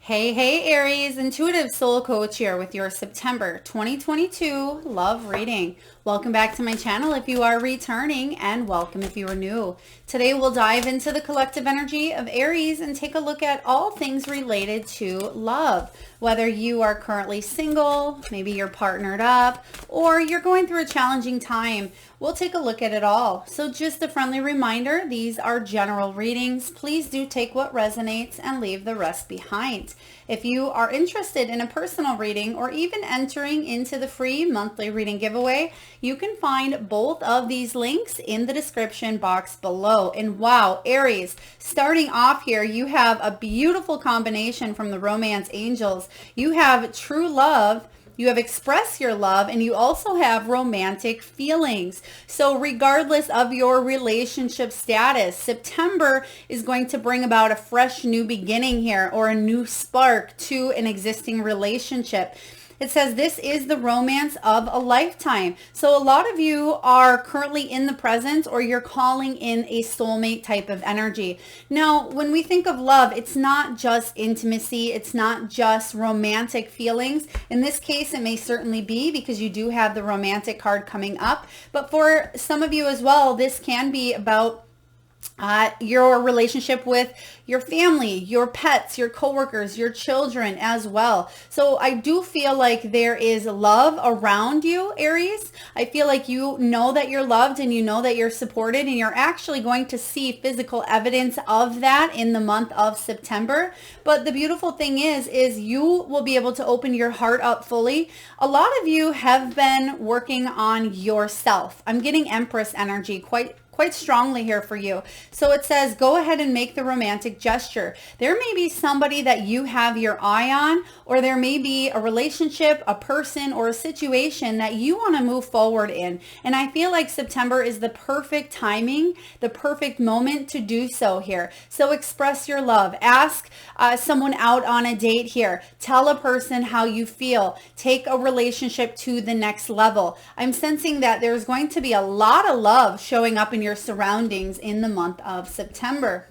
Hey, Aries, Intuitive Soul Coach here with your September 2022 love reading. Welcome back to my channel if you are returning, and welcome if you are new. Today we'll dive into the collective energy of Aries and take a look at all things related to love. Whether you are currently single, maybe you're partnered up, or you're going through a challenging time, we'll take a look at it all. So just a friendly reminder, these are general readings. Please do take what resonates and leave the rest behind. If you are interested in a personal reading or even entering into the free monthly reading giveaway, you can find both of these links in the description box below. And wow, Aries, starting off here, you have a beautiful combination from the romance angels. You have true love, you have expressed your love, and you also have romantic feelings. So regardless of your relationship status, September is going to bring about a fresh new beginning here, or a new spark to an existing relationship. It says this is the romance of a lifetime. So a lot of you are currently in the present, or you're calling in a soulmate type of energy. Now, when we think of love, it's not just intimacy. It's not just romantic feelings. In this case, it may certainly be, because you do have the romantic card coming up. But for some of you as well, this can be about your relationship with your family, your pets, your coworkers, your children as well. So I do feel like there is love around you, Aries. I feel like you know that you're loved and you know that you're supported, and you're actually going to see physical evidence of that in the month of September. But the beautiful thing is you will be able to open your heart up fully. A lot of you have been working on yourself. I'm getting Empress energy quite strongly here for you. So it says, go ahead and make the romantic gesture. There may be somebody that you have your eye on, or there may be a relationship, a person, or a situation that you want to move forward in. And I feel like September is the perfect timing, the perfect moment to do so here. So express your love. Ask someone out on a date here. Tell a person how you feel. Take a relationship to the next level. I'm sensing that there's going to be a lot of love showing up in your surroundings in the month of September.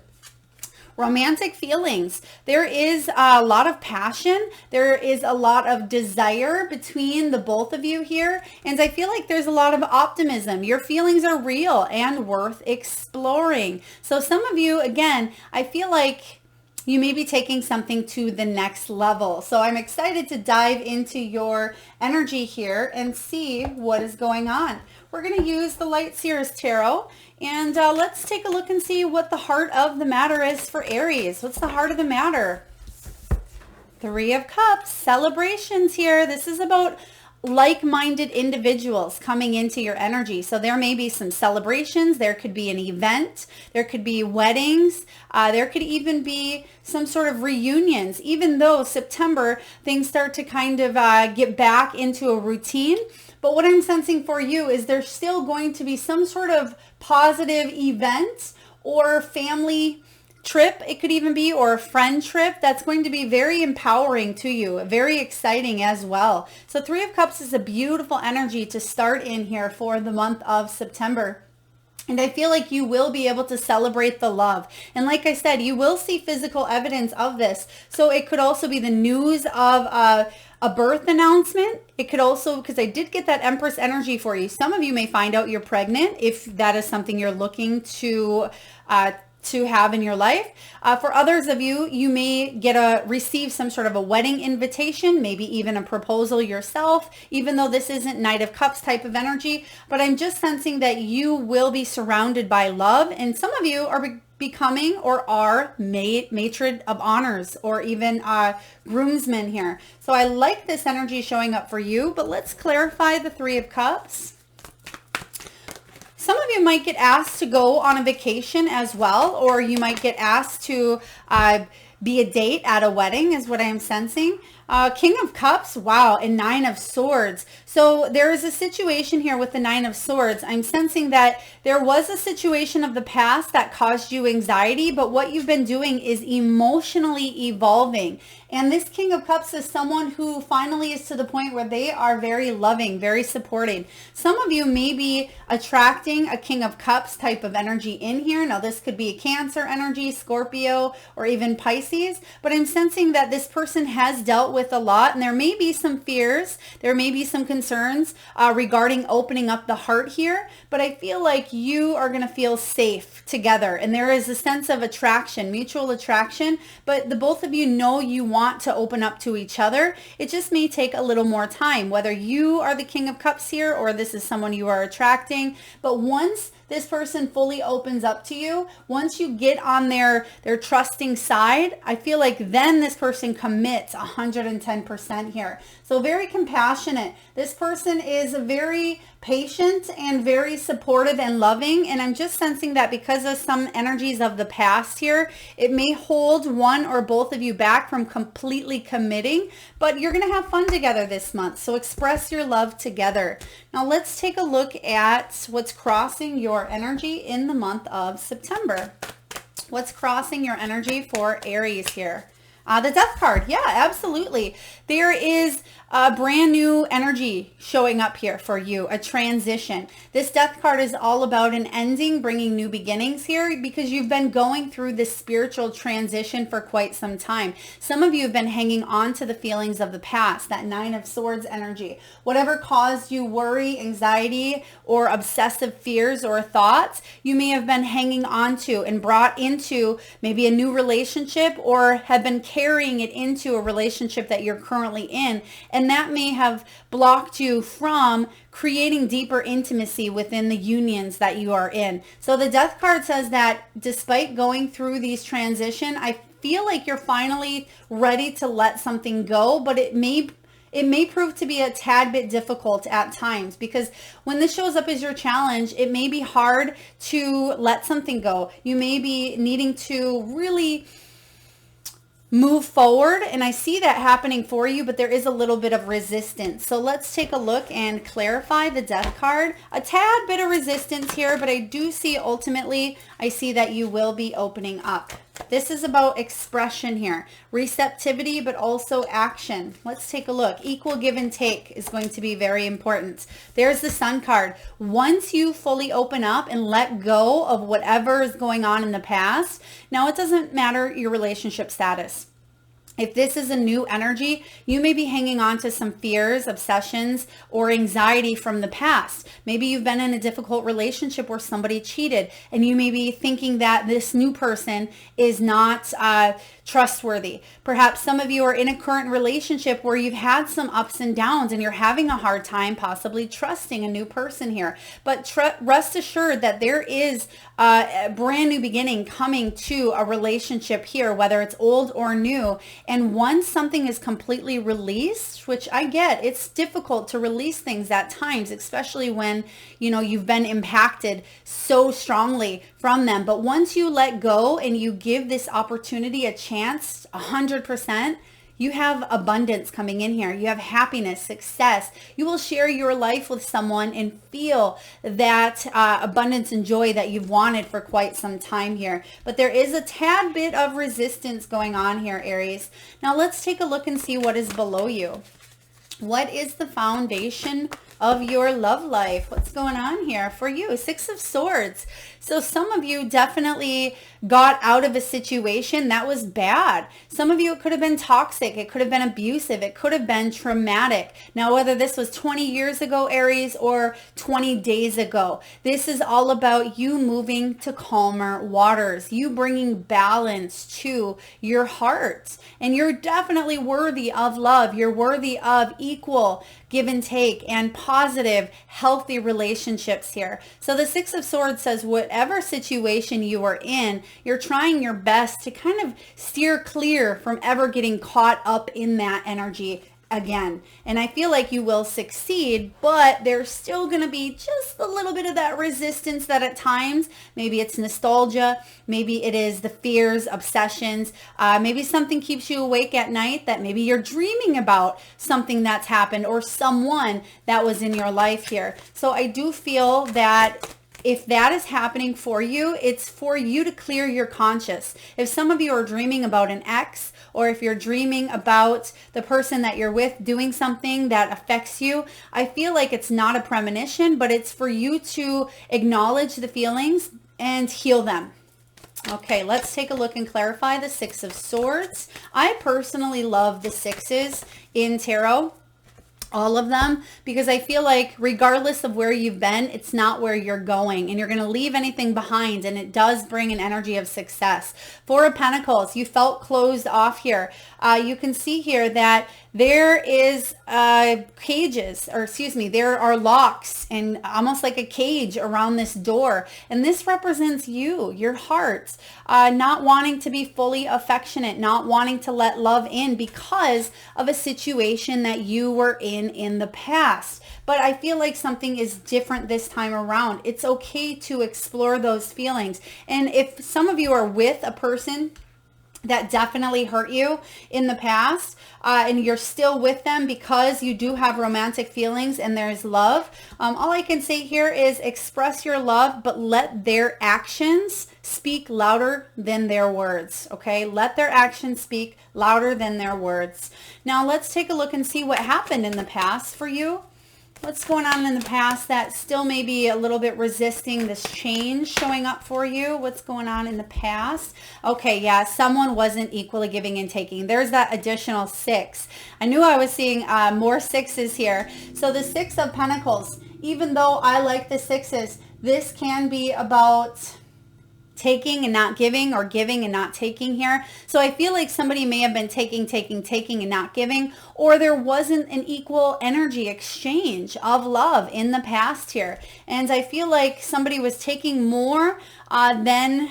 Romantic feelings. There is a lot of passion. There is a lot of desire between the both of you here. And I feel like there's a lot of optimism. Your feelings are real and worth exploring. So some of you, again, I feel like you may be taking something to the next level. So I'm excited to dive into your energy here and see what is going on. We're going to use the Light Seers Tarot, and let's take a look and see what the heart of the matter is for Aries. What's the heart of the matter? Three of Cups, celebrations here. This is about like-minded individuals coming into your energy. So there may be some celebrations. There could be an event. There could be weddings. There could even be some sort of reunions. Even though September, things start to kind of get back into a routine. But what I'm sensing for you is there's still going to be some sort of positive event or family trip, it could even be, or a friend trip that's going to be very empowering to you, very exciting as well. So Three of Cups is a beautiful energy to start in here for the month of September. And I feel like you will be able to celebrate the love. And like I said, you will see physical evidence of this. So it could also be the news of a birth announcement. It could also, because I did get that Empress energy for you. Some of you may find out you're pregnant if that is something you're looking to have in your life. For others of you, you may receive some sort of a wedding invitation, maybe even a proposal yourself, even though this isn't Knight of Cups type of energy. But I'm just sensing that you will be surrounded by love, and some of you are becoming or are matron of honors, or even groomsmen here. So I like this energy showing up for you, but let's clarify the Three of Cups. Some of you might get asked to go on a vacation as well, or you might get asked to be a date at a wedding is what I am sensing. King of Cups, wow, and Nine of Swords. So there is a situation here with the Nine of Swords. I'm sensing that there was a situation of the past that caused you anxiety, but what you've been doing is emotionally evolving. And this King of Cups is someone who finally is to the point where they are very loving, very supporting. Some of you may be attracting a King of Cups type of energy in here. Now, this could be a Cancer energy, Scorpio, or even Pisces, but I'm sensing that this person has dealt with a lot, and there may be some fears, there may be some concerns regarding opening up the heart here, but I feel like you are going to feel safe together, and there is a sense of attraction, mutual attraction, but the both of you know you want to open up to each other. It just may take a little more time, whether you are the King of Cups here or this is someone you are attracting. But once this person fully opens up to you, once you get on their trusting side, I feel like then this person commits 110% here. So very compassionate. This person is very patient and very supportive and loving. And I'm just sensing that because of some energies of the past here, it may hold one or both of you back from completely committing, but you're going to have fun together this month. So express your love together. Now let's take a look at what's crossing your energy in the month of September. What's crossing your energy for Aries here? The Death card. Yeah, absolutely. There is a brand new energy showing up here for you, a transition. This Death card is all about an ending, bringing new beginnings here because you've been going through this spiritual transition for quite some time. Some of you have been hanging on to the feelings of the past, that Nine of Swords energy. Whatever caused you worry, anxiety, or obsessive fears or thoughts, you may have been hanging on to and brought into maybe a new relationship or have been carrying it into a relationship that you're currently in, and that may have blocked you from creating deeper intimacy within the unions that you are in. So the Death card says that despite going through these transition, I feel like you're finally ready to let something go, but it may prove to be a tad bit difficult at times because when this shows up as your challenge, it may be hard to let something go. You may be needing to really move forward, and I see that happening for you, but there is a little bit of resistance. So let's take a look and clarify the Death card. A tad bit of resistance here, but I do see ultimately, I see that you will be opening up. This is about expression here, receptivity, but also action. Let's take a look. Equal give and take is going to be very important. There's the Sun card. Once you fully open up and let go of whatever is going on in the past, now it doesn't matter your relationship status. If this is a new energy, you may be hanging on to some fears, obsessions, or anxiety from the past. Maybe you've been in a difficult relationship where somebody cheated, and you may be thinking that this new person is not trustworthy. Perhaps some of you are in a current relationship where you've had some ups and downs, and you're having a hard time possibly trusting a new person here. But rest assured that there is a brand new beginning coming to a relationship here, whether it's old or new. And once something is completely released, which I get, it's difficult to release things at times, especially when, you know, you've been impacted so strongly from them. But once you let go and you give this opportunity a chance, 100%, you have abundance coming in here. You have happiness, success. You will share your life with someone and feel that abundance and joy that you've wanted for quite some time here. But there is a tad bit of resistance going on here, Aries. Now let's take a look and see what is below you. What is the foundation of your love life? What's going on here for you? Six of Swords. So some of you definitely got out of a situation that was bad. Some of you, it could have been toxic. It could have been abusive. It could have been traumatic. Now, whether this was 20 years ago, Aries, or 20 days ago, this is all about you moving to calmer waters, you bringing balance to your heart. And you're definitely worthy of love. You're worthy of equal give and take and positive, healthy relationships here. So the Six of Swords says whatever situation you are in, you're trying your best to kind of steer clear from ever getting caught up in that energy again. And I feel like you will succeed, but there's still going to be just a little bit of that resistance that at times, maybe it's nostalgia, maybe it is the fears, obsessions, maybe something keeps you awake at night, that maybe you're dreaming about something that's happened or someone that was in your life here. So I do feel that if that is happening for you, it's for you to clear your conscious. If some of you are dreaming about an ex, or if you're dreaming about the person that you're with doing something that affects you, I feel like it's not a premonition, but it's for you to acknowledge the feelings and heal them. Okay, let's take a look and clarify the Six of Swords. I personally love the sixes in tarot, all of them, because I feel like regardless of where you've been, it's not where you're going, and you're going to leave anything behind, and it does bring an energy of success. Four of Pentacles, you felt closed off here. You can see here that there is cages, or excuse me, there are locks and almost like a cage around this door. And this represents you, your heart, not wanting to be fully affectionate, not wanting to let love in because of a situation that you were in the past. But I feel like something is different this time around. It's okay to explore those feelings. And if some of you are with a person that definitely hurt you in the past, and you're still with them because you do have romantic feelings and there's love, all I can say here is express your love, but let their actions speak louder than their words, okay? Let their actions speak louder than their words. Now let's take a look and see what happened in the past for you. What's going on in the past that still may be a little bit resisting this change showing up for you? What's going on in the past? Okay, yeah, someone wasn't equally giving and taking. There's that additional six. I knew I was seeing more sixes here. So the Six of Pentacles, even though I like the sixes, this can be about taking and not giving, or giving and not taking here. So I feel like somebody may have been taking and not giving, or there wasn't an equal energy exchange of love in the past here. And I feel like somebody was taking more than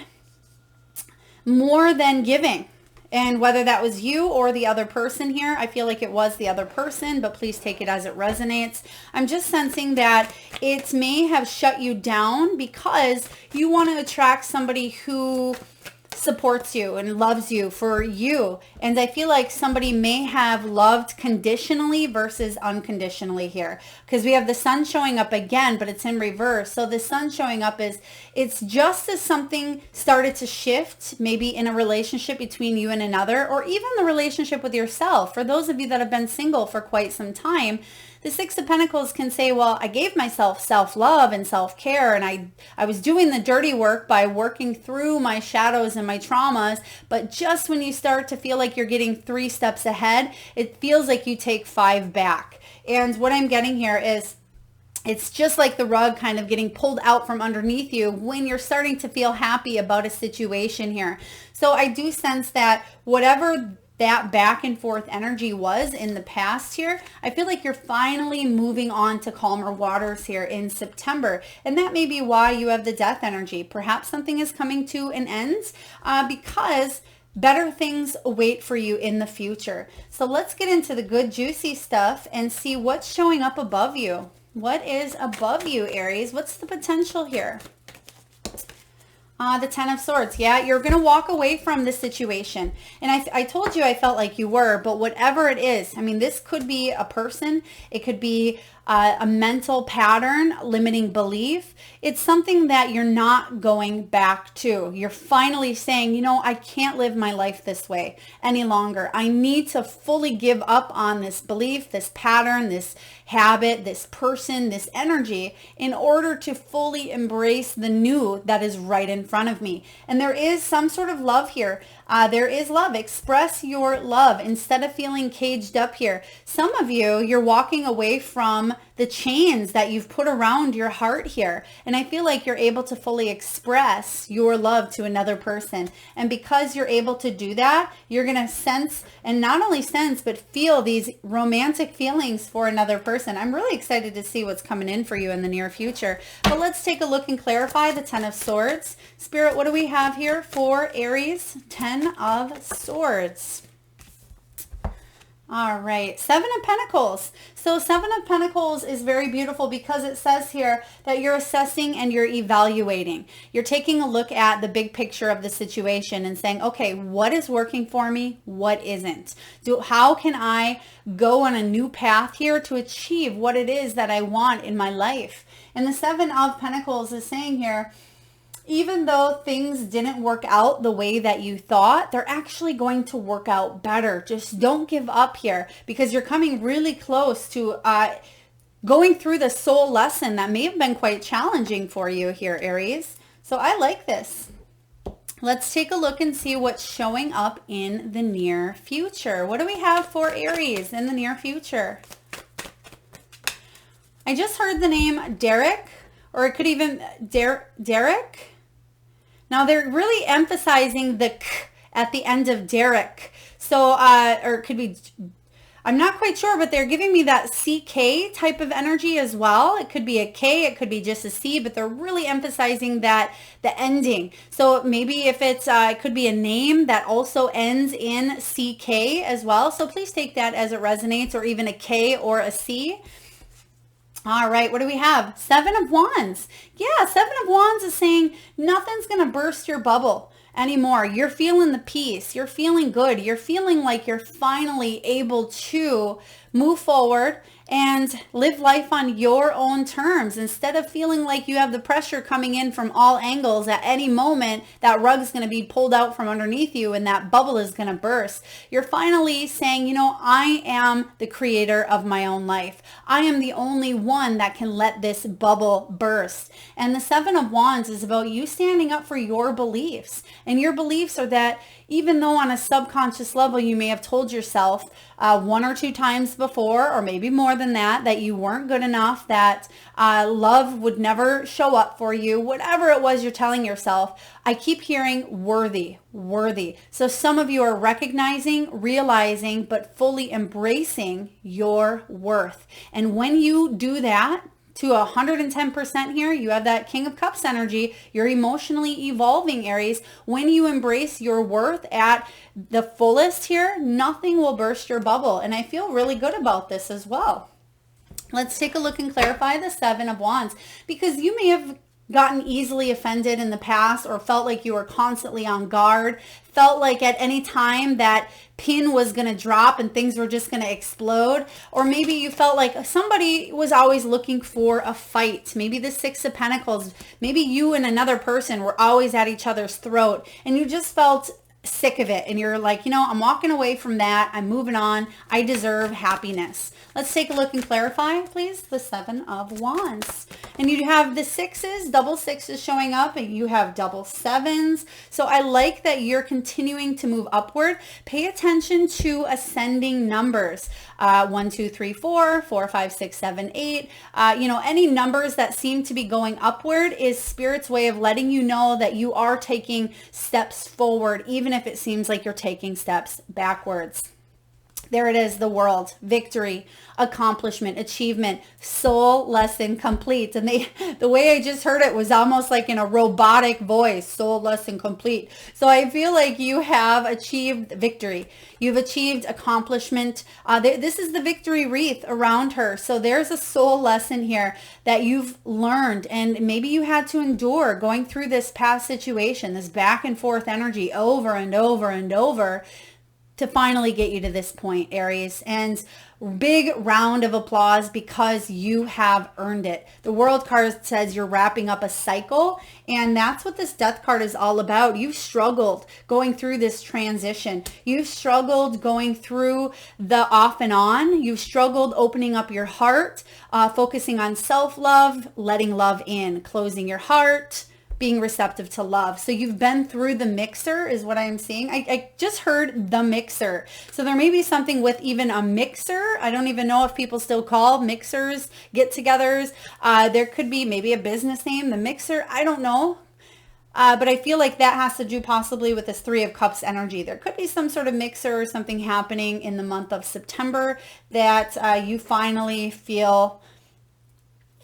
giving. And whether that was you or the other person here, I feel like it was the other person, but please take it as it resonates. I'm just sensing that it may have shut you down because you want to attract somebody who supports you and loves you for you. And I feel like somebody may have loved conditionally versus unconditionally here, because we have the Sun showing up again, but it's in reverse. So the Sun showing up is, it's just as something started to shift, maybe in a relationship between you and another, or even the relationship with yourself. For those of you that have been single for quite some time, the Six of Pentacles can say, well, I gave myself self-love and self-care, and I was doing the dirty work by working through my shadows and my traumas, but just when you start to feel like you're getting 3 steps ahead, it feels like you take 5 back. And what I'm getting here is, it's just like the rug kind of getting pulled out from underneath you when you're starting to feel happy about a situation here. So I do sense that whatever that back and forth energy was in the past here, I feel like you're finally moving on to calmer waters here in September. And that may be why you have the Death energy. Perhaps something is coming to an end because better things await for you in the future. So let's get into the good juicy stuff and see what's showing up above you. What is above you, Aries? What's the potential here? The Ten of Swords. Yeah, you're going to walk away from this situation. And I told you I felt like you were, but whatever it is, I mean, this could be a person. It could be a mental pattern, limiting belief. It's something that you're not going back to. You're finally saying, you know, I can't live my life this way any longer. I need to fully give up on this belief, this pattern, this habit, this person, this energy, in order to fully embrace the new that is right in front of me. And there is some sort of love here. There is love. Express your love instead of feeling caged up here. Some of you, you're walking away from the chains that you've put around your heart here. And I feel like you're able to fully express your love to another person. And because you're able to do that, you're going to sense, and not only sense, but feel these romantic feelings for another person. I'm really excited to see what's coming in for you in the near future. But let's take a look and clarify the Ten of Swords. Spirit, what do we have here for Aries? Ten of Swords. All right, Seven of Pentacles. So Seven of Pentacles is very beautiful because it says here that you're assessing and you're evaluating. You're taking a look at the big picture of the situation and saying, okay, what is working for me? What isn't? How can I go on a new path here to achieve what it is that I want in my life? And the Seven of Pentacles is saying here, even though things didn't work out the way that you thought, they're actually going to work out better. Just don't give up here, because you're coming really close to going through the soul lesson that may have been quite challenging for you here, Aries. So I like this. Let's take a look and see what's showing up in the near future. What do we have for Aries in the near future? I just heard the name Derek, or it could even Derek. Now they're really emphasizing the k at the end of Derek. So, or it could be, I'm not quite sure, but they're giving me that CK type of energy as well. It could be a K, it could be just a C, but they're really emphasizing that the ending. So maybe if it's, it could be a name that also ends in CK as well. So please take that as it resonates, or even a K or a C. All right, what do we have? Seven of Wands. Yeah, Seven of Wands is saying nothing's going to burst your bubble anymore. You're feeling the peace. You're feeling good. You're feeling like you're finally able to move forward and live life on your own terms, instead of feeling like you have the pressure coming in from all angles. At any moment, that rug is going to be pulled out from underneath you and that bubble is going to burst. You're finally saying, you know, I am the creator of my own life. I am the only one that can let this bubble burst. And the Seven of Wands is about you standing up for your beliefs. And your beliefs are that even though on a subconscious level you may have told yourself one or two times before, or maybe more than that, that you weren't good enough, that love would never show up for you, whatever it was you're telling yourself, I keep hearing worthy, worthy. So some of you are recognizing, realizing, but fully embracing your worth. And when you do that, to 110% here, you have that King of Cups energy. You're emotionally evolving, Aries. When you embrace your worth at the fullest here, nothing will burst your bubble. And I feel really good about this as well. Let's take a look and clarify the Seven of Wands, because you may have gotten easily offended in the past, or felt like you were constantly on guard, felt like at any time that pin was going to drop and things were just going to explode. Or maybe you felt like somebody was always looking for a fight. Maybe the Six of Pentacles, maybe you and another person were always at each other's throat and you just felt sick of it. And you're like, you know, I'm walking away from that. I'm moving on. I deserve happiness. Let's take a look and clarify, please, the Seven of Wands. And you have the sixes, double sixes showing up, and you have double sevens. So I like that you're continuing to move upward. Pay attention to ascending numbers. 1, 2, 3, 4, 4, 5, 6, 7, 8. You know, any numbers that seem to be going upward is Spirit's way of letting you know that you are taking steps forward, even if it seems like you're taking steps backwards. There it is, the world, victory, accomplishment, achievement, soul lesson complete. And the way I just heard it was almost like in a robotic voice, soul lesson complete. So I feel like you have achieved victory. You've achieved accomplishment. This is the victory wreath around her. So there's a soul lesson here that you've learned, and maybe you had to endure going through this past situation, this back and forth energy over and over and over, to finally get you to this point, Aries. And big round of applause, because you have earned it. The World card says you're wrapping up a cycle, and that's what this Death card is all about. You've struggled going through this transition. You've struggled going through the off and on. You've struggled opening up your heart, focusing on self-love, letting love in, closing your heart, being receptive to love. So you've been through the mixer is what I'm seeing. I just heard the mixer. So there may be something with even a mixer. I don't even know if people still call mixers get-togethers. There could be maybe a business name, the mixer. I don't know. But I feel like that has to do possibly with this Three of Cups energy. There could be some sort of mixer or something happening in the month of September that you finally feel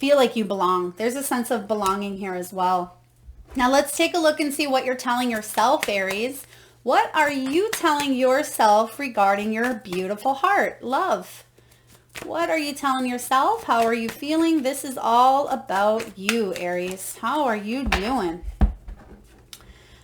like you belong. There's a sense of belonging here as well. Now let's take a look and see what you're telling yourself, Aries. What are you telling yourself regarding your beautiful heart? Love. What are you telling yourself? How are you feeling? This is all about you, Aries. How are you doing?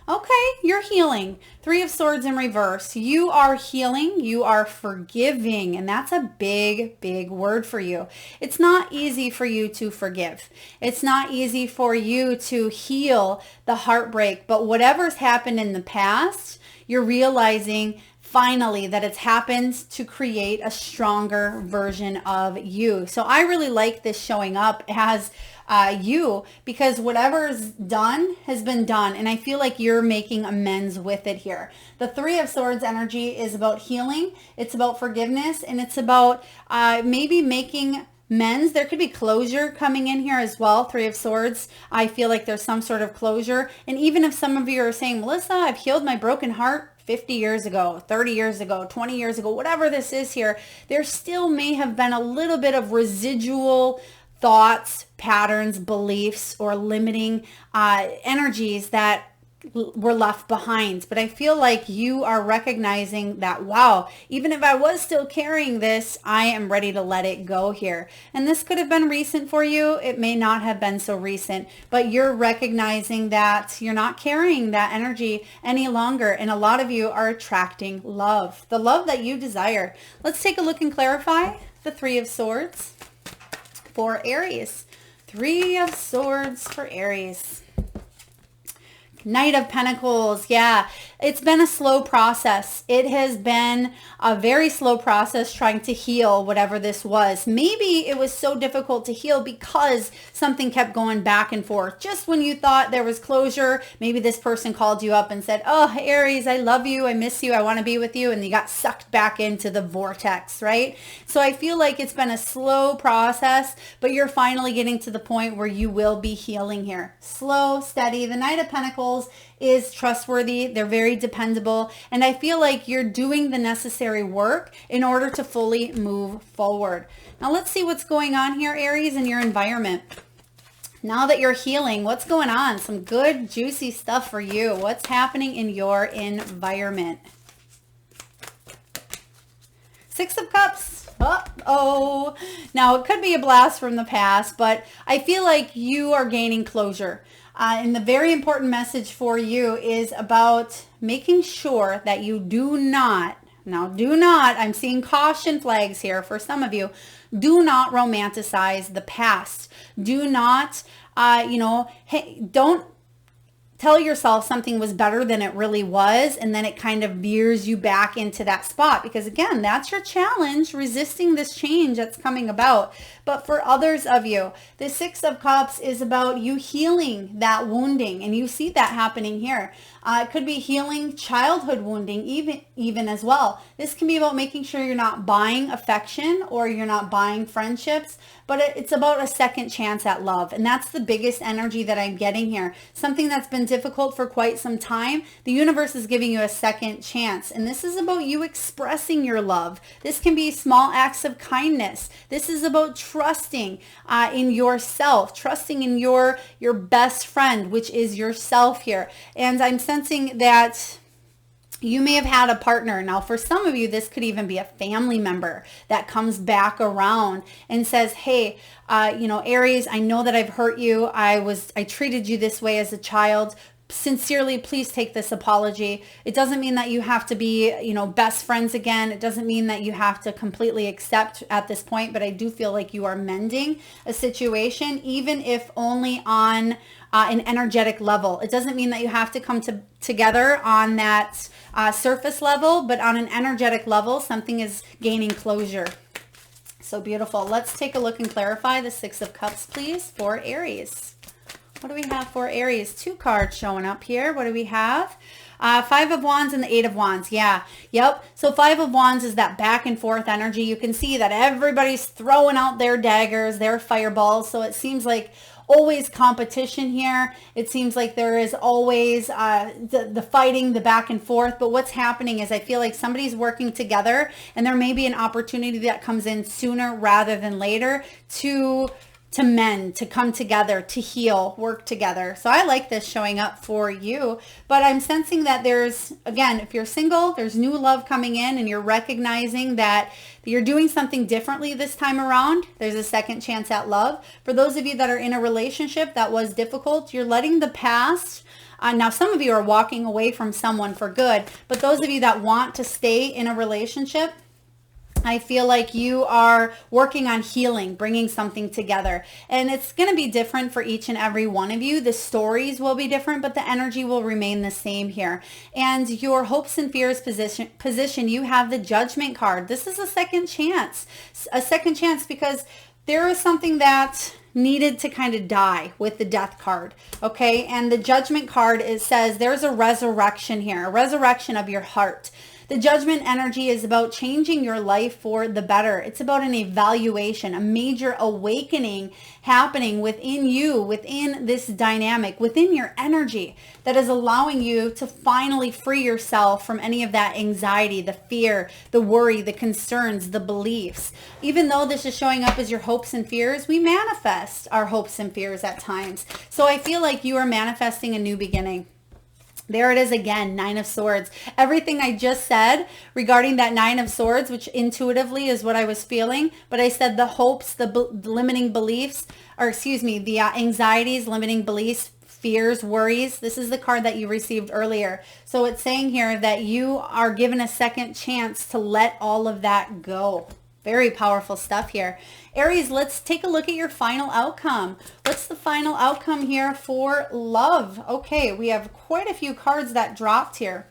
Okay, you're healing. Three of Swords in reverse. You are healing. You are forgiving. And that's a big, big word for you. It's not easy for you to forgive. It's not easy for you to heal the heartbreak. But whatever's happened in the past, you're realizing finally that it's happened to create a stronger version of you. So I really like this showing up as you, because whatever's done has been done, and I feel like you're making amends with it here. The Three of Swords energy is about healing, it's about forgiveness, and it's about maybe making amends. There could be closure coming in here as well. Three of Swords, I feel like there's some sort of closure. And even if some of you are saying, Melissa, I've healed my broken heart 50 years ago, 30 years ago, 20 years ago, whatever this is here, there still may have been a little bit of residual thoughts, patterns, beliefs, or limiting energies that were left behind. But I feel like you are recognizing that, wow, even if I was still carrying this, I am ready to let it go here. And this could have been recent for you. It may not have been so recent, but you're recognizing that you're not carrying that energy any longer. And a lot of you are attracting love, the love that you desire. Let's take a look and clarify the Three of Swords for Aries. Three of Swords for Aries. Knight of Pentacles. Yeah, it's been a slow process. It has been a very slow process trying to heal whatever this was. Maybe it was so difficult to heal because something kept going back and forth. Just when you thought there was closure, maybe this person called you up and said, oh, Aries, I love you. I miss you. I want to be with you. And you got sucked back into the vortex, right? So I feel like it's been a slow process, but you're finally getting to the point where you will be healing here. Slow, steady. The Knight of Pentacles is trustworthy. They're very dependable. And I feel like you're doing the necessary work in order to fully move forward. Now let's see what's going on here, Aries, in your environment. Now that you're healing, what's going on? Some good, juicy stuff for you. What's happening in your environment? Six of Cups. Uh-oh. Now, it could be a blast from the past, but I feel like you are gaining closure. And the very important message for you is about making sure that you do not, I'm seeing caution flags here for some of you, do not romanticize the past. Do not, don't tell yourself something was better than it really was, and then it kind of veers you back into that spot, because again, that's your challenge, resisting this change that's coming about. But for others of you, the Six of Cups is about you healing that wounding, and you see that happening here. It could be healing childhood wounding even as well. This can be about making sure you're not buying affection or you're not buying friendships, but it's about a second chance at love. And that's the biggest energy that I'm getting here. Something that's been difficult for quite some time, the universe is giving you a second chance. And this is about you expressing your love. This can be small acts of kindness. This is about trusting in yourself, trusting in your best friend, which is yourself here. And I'm sensing that you may have had a partner. Now, for some of you, this could even be a family member that comes back around and says, hey, Aries, I know that I've hurt you. I treated you this way as a child. Sincerely, please take this apology. It doesn't mean that you have to be, best friends again. It doesn't mean that you have to completely accept at this point, but I do feel like you are mending a situation, even if only on an energetic level. It doesn't mean that you have to come together on that surface level, but on an energetic level, something is gaining closure. So beautiful. Let's take a look and clarify the Six of Cups, please, for Aries. What do we have for Aries? Two cards showing up here. What do we have? Five of Wands and the Eight of Wands. Yeah. Yep. So Five of Wands is that back and forth energy. You can see that everybody's throwing out their daggers, their fireballs. So it seems like always competition here. It seems like there is always the fighting, the back and forth. But what's happening is I feel like somebody's working together, and there may be an opportunity that comes in sooner rather than later to to mend, to come together, to heal, work together. So I like this showing up for you, but I'm sensing that there's, again, if you're single, there's new love coming in and you're recognizing that you're doing something differently this time around. There's a second chance at love. For those of you that are in a relationship that was difficult, you're letting the past. Now, some of you are walking away from someone for good, but those of you that want to stay in a relationship, I feel like you are working on healing, bringing something together. And it's going to be different for each and every one of you. The stories will be different, but the energy will remain the same here. And your hopes and fears position, you have the Judgment card. This is a second chance. A second chance because there is something that needed to kind of die with the Death card. Okay. And the Judgment card, it says there's a resurrection here, a resurrection of your heart. The Judgment energy is about changing your life for the better. It's about an evaluation, a major awakening happening within you, within this dynamic, within your energy that is allowing you to finally free yourself from any of that anxiety, the fear, the worry, the concerns, the beliefs. Even though this is showing up as your hopes and fears, we manifest our hopes and fears at times. So I feel like you are manifesting a new beginning. There it is again, Nine of Swords. Everything I just said regarding that Nine of Swords, which intuitively is what I was feeling, but I said the hopes, the limiting beliefs, or excuse me, the anxieties, limiting beliefs, fears, worries. This is the card that you received earlier. So it's saying here that you are given a second chance to let all of that go. Very powerful stuff here. Aries, let's take a look at your final outcome. What's the final outcome here for love? Okay, we have quite a few cards that dropped here.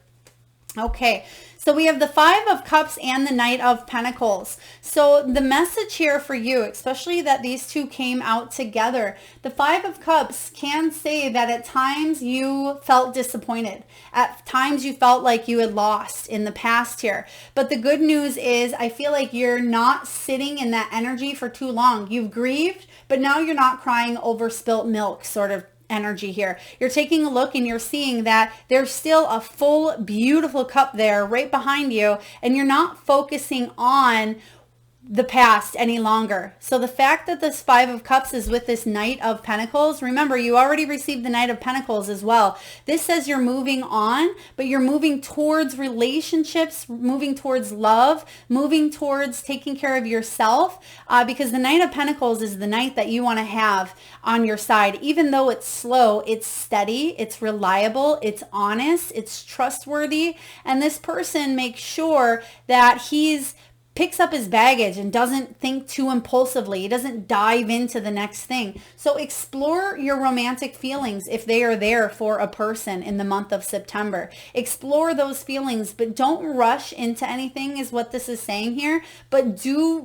Okay, so we have the Five of Cups and the Knight of Pentacles. So the message here for you, especially that these two came out together, the Five of Cups can say that at times you felt disappointed. At times you felt like you had lost in the past here. But the good news is I feel like you're not sitting in that energy for too long. You've grieved, but now you're not crying over spilt milk sort of energy here. You're taking a look and you're seeing that there's still a full, beautiful cup there right behind you, and you're not focusing on the past any longer. So the fact that this Five of Cups is with this Knight of Pentacles, remember you already received the Knight of Pentacles as well. This says you're moving on, but you're moving towards relationships, moving towards love, moving towards taking care of yourself, because the Knight of Pentacles is the knight that you want to have on your side. Even though it's slow, it's steady, it's reliable, it's honest, it's trustworthy, and this person makes sure that he's picks up his baggage and doesn't think too impulsively. He doesn't dive into the next thing. So explore your romantic feelings if they are there for a person in the month of September. Explore those feelings, but don't rush into anything is what this is saying here. But do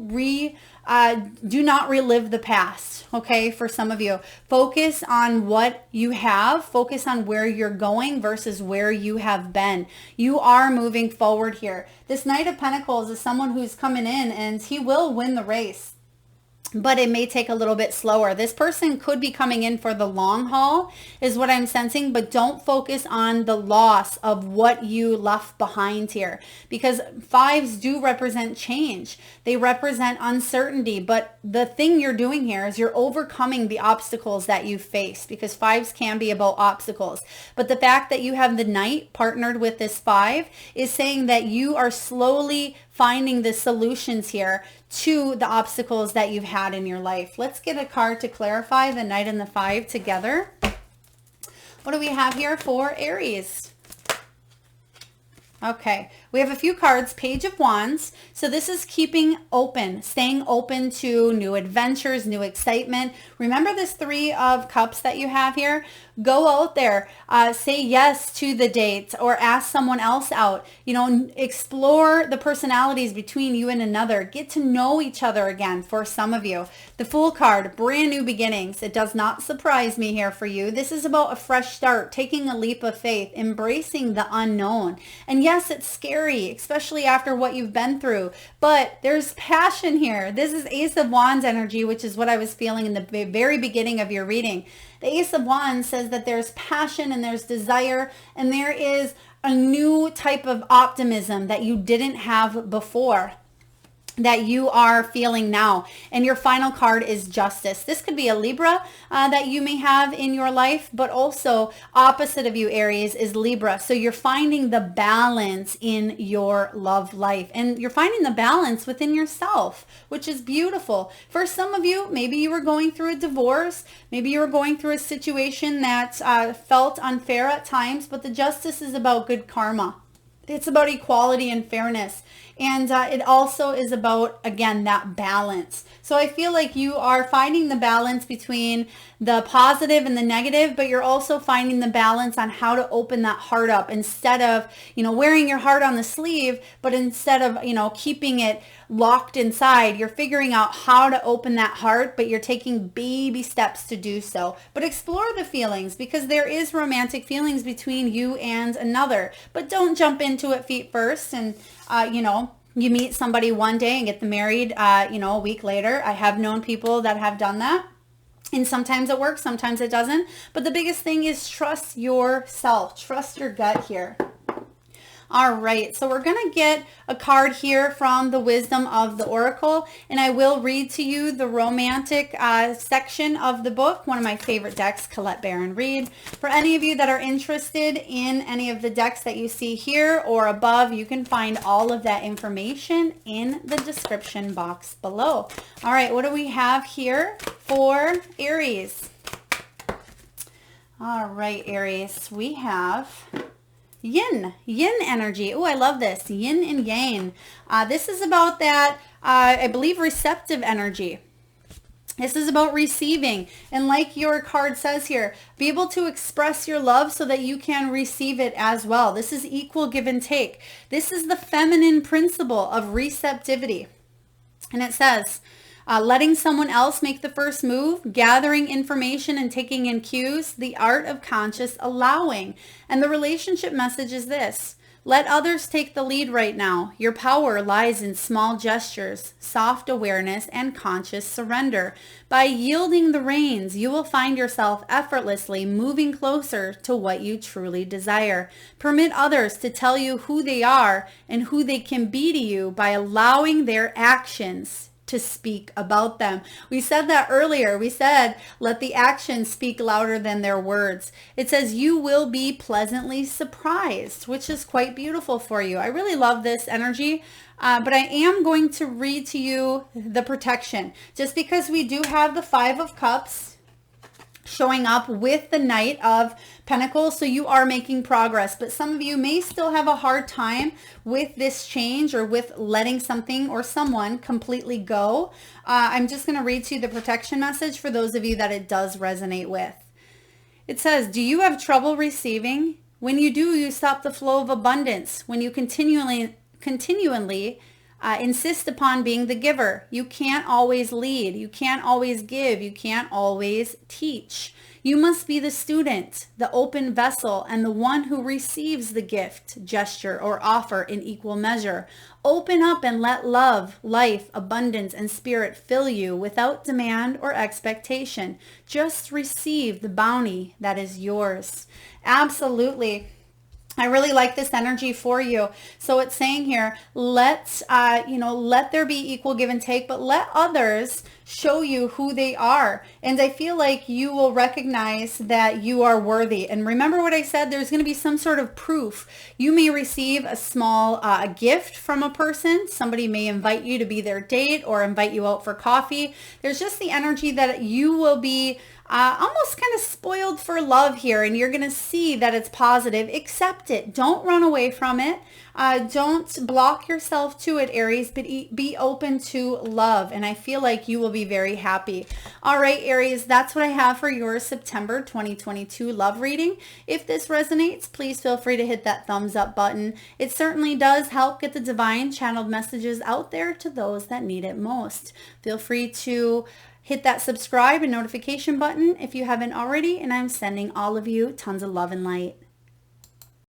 not relive the past, okay, for some of you. Focus on what you have. Focus on where you're going versus where you have been. You are moving forward here. This Knight of Pentacles is someone who's coming in and he will win the race, but it may take a little bit slower. This person could be coming in for the long haul is what I'm sensing, but don't focus on the loss of what you left behind here, because fives do represent change. They represent uncertainty, but the thing you're doing here is you're overcoming the obstacles that you face, because fives can be about obstacles. But the fact that you have the Knight partnered with this five is saying that you are slowly finding the solutions here to the obstacles that you've had in your life. Let's get a card to clarify the Knight and the Five together. What do we have here for Aries? Okay, we have a few cards. Page of Wands. So this is keeping open, staying open to new adventures, new excitement. Remember this Three of Cups that you have here? Go out there, say yes to the date or ask someone else out. You know, explore the personalities between you and another. Get to know each other again for some of you. The Fool card, brand new beginnings. It does not surprise me here for you. This is about a fresh start, taking a leap of faith, embracing the unknown. And yes, it's scary, especially after what you've been through, but there's passion here. This is Ace of Wands energy, which is what I was feeling in the very beginning of your reading. The Ace of Wands says that there's passion and there's desire, and there is a new type of optimism that you didn't have before. that you are feeling now. And your final card is Justice. This could be a Libra that you may have in your life, but also opposite of you, Aries, is Libra. So you're finding the balance in your love life, and you're finding the balance within yourself, which is beautiful. For some of you, maybe you were going through a divorce, maybe you were going through a situation that felt unfair at times, but the Justice is about good karma. It's about equality and fairness. And it also is about, again, that balance. So I feel like you are finding the balance between the positive and the negative, but you're also finding the balance on how to open that heart up instead of, wearing your heart on the sleeve, but instead of, keeping it locked inside, you're figuring out how to open that heart, but you're taking baby steps to do so. But explore the feelings, because there is romantic feelings between you and another, but don't jump into it feet first and, you meet somebody one day and get them married, a week later. I have known people that have done that. And sometimes it works, sometimes it doesn't. But the biggest thing is trust yourself. Trust your gut here. All right, so we're going to get a card here from the Wisdom of the Oracle, and I will read to you the romantic section of the book, one of my favorite decks, Colette Baron Reed. For any of you that are interested in any of the decks that you see here or above, you can find all of that information in the description box below. All right, what do we have here for Aries? All right, Aries, we have Yin energy. Oh, I love this. Yin and yang. This is about that, I believe, receptive energy. This is about receiving. And like your card says here, be able to express your love so that you can receive it as well. This is equal give and take. This is the feminine principle of receptivity. And it says, letting someone else make the first move, gathering information and taking in cues, the art of conscious allowing. And the relationship message is this: let others take the lead right now. Your power lies in small gestures, soft awareness, and conscious surrender. By yielding the reins, you will find yourself effortlessly moving closer to what you truly desire. Permit others to tell you who they are and who they can be to you by allowing their actions to speak about them. We said that earlier. We said, let the actions speak louder than their words. It says you will be pleasantly surprised, which is quite beautiful for you. I really love this energy, but I am going to read to you the protection, just because we do have the Five of Cups showing up with the Knight of Pentacles, so you are making progress, but some of you may still have a hard time with this change or with letting something or someone completely go. I'm just going to read to you the protection message for those of you that it does resonate with. It says, do you have trouble receiving? When you do, you stop the flow of abundance. When you continually insist upon being the giver. You can't always lead. You can't always give. You can't always teach. You must be the student, the open vessel, and the one who receives the gift, gesture, or offer in equal measure. Open up and let love, life, abundance, and spirit fill you without demand or expectation. Just receive the bounty that is yours. Absolutely. I really like this energy for you. So it's saying here, let there be equal give and take, but let others show you who they are. And I feel like you will recognize that you are worthy. And remember what I said, there's going to be some sort of proof. You may receive a small gift from a person. Somebody may invite you to be their date or invite you out for coffee. There's just the energy that you will be almost kind of spoiled for love here, and you're going to see that it's positive. Accept it. Don't run away from it. Don't block yourself to it, Aries, but be open to love, and I feel like you will be very happy. All right, Aries, that's what I have for your September 2022 love reading. If this resonates, please feel free to hit that thumbs up button. It certainly does help get the divine channeled messages out there to those that need it most. Feel free to hit that subscribe and notification button if you haven't already, and I'm sending all of you tons of love and light.